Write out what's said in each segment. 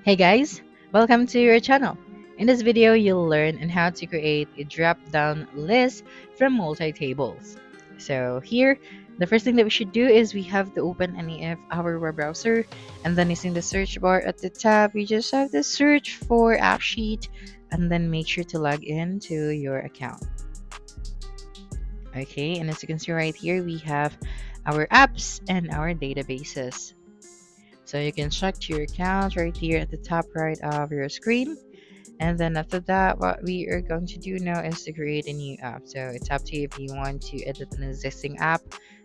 Hey guys, welcome to your channel. In this video, you'll learn on how to create a drop-down list from multi-tables. So here, the first thing that we should do is we have to open any of our web browser, and then using the search bar at the top, we just have to search for Appsheet, and then make sure to log in to your account. Okay, and as you can see right here, we have our apps and our databases. So you can check your account right here at the top right of your screen. And then after that, what we are going to do now is to create a new app. So it's up to you if you want to edit an existing app.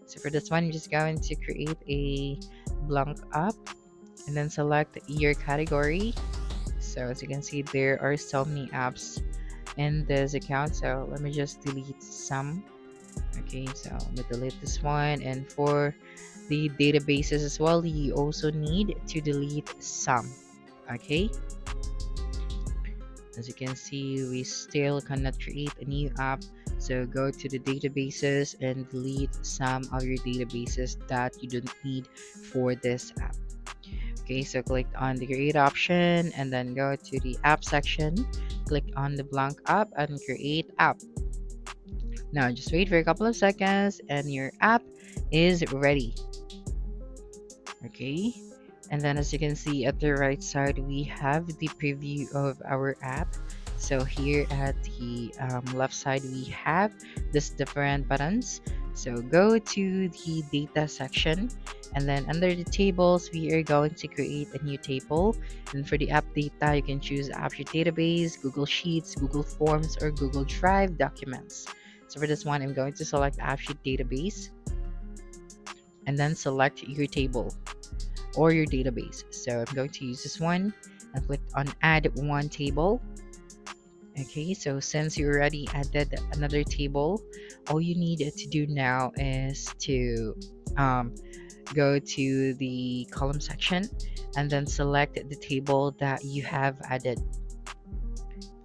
So for this one, you're just going to create a blank app and then select your category. So as you can see, there are so many apps in this account. So let me just delete some. Okay, so I'm gonna delete this one, and for the databases as well, you also need to delete some. Okay, as you can see, we still cannot create a new app, so go to the databases and delete some of your databases that you don't need for this app. Okay, so click on the create option and then go to the app section, click on the blank app and create app. Now just wait for a couple of seconds and your app is ready. Okay, and then as you can see at the right side, we have the preview of our app. So here at the left side, we have this different buttons. So go to the data section, and then under the tables, we are going to create a new table. And for the app data, you can choose Appsheet database, Google Sheets, Google Forms, or Google Drive documents. So for this one, I'm going to select Appsheet database and then select your table or your database. So I'm going to use this one and click on add one table. Okay, so since you already added another table, all you need to do now is to go to the column section and then select the table that you have added.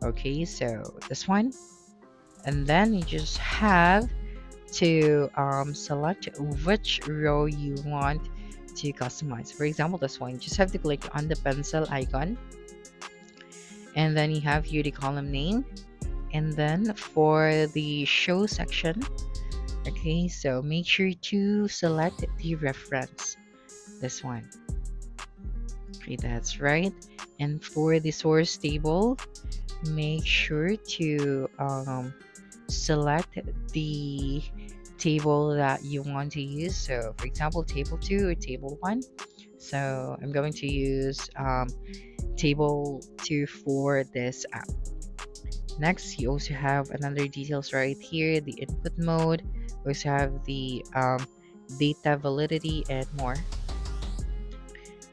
Okay, so this one, and then you just have to select which row you want to customize. For example, this one, you just have to click on the pencil icon, and then you have here the column name, and then for the show section, okay, so make sure to select the reference, this one. Okay, that's right. And for the source table, make sure to select the table that you want to use. So for example, table 2 or table 1. So I'm going to use table 2 for this app. Next, you also have another details right here, the input mode. We also have the data validity and more.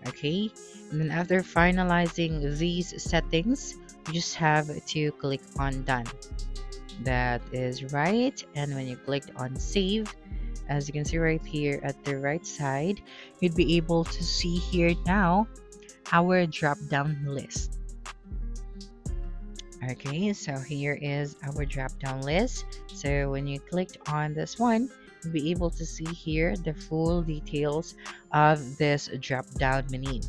Okay, and then after finalizing these settings, you just have to click on done. That is right. And when you click on save, as you can see right here at the right side, you'd be able to see here now our drop down list. Okay, so here is our drop down list. So when you clicked on this one, you'll be able to see here the full details of this drop down menu.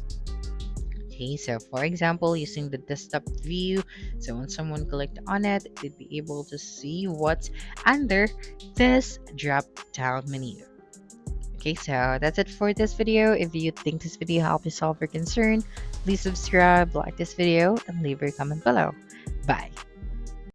Okay, so for example, using the desktop view, so when someone clicked on it, they'd be able to see what's under this drop down menu. Okay, so that's it for this video. If you think this video helped you solve your concern, please subscribe, like this video, and leave your comment below. Bye.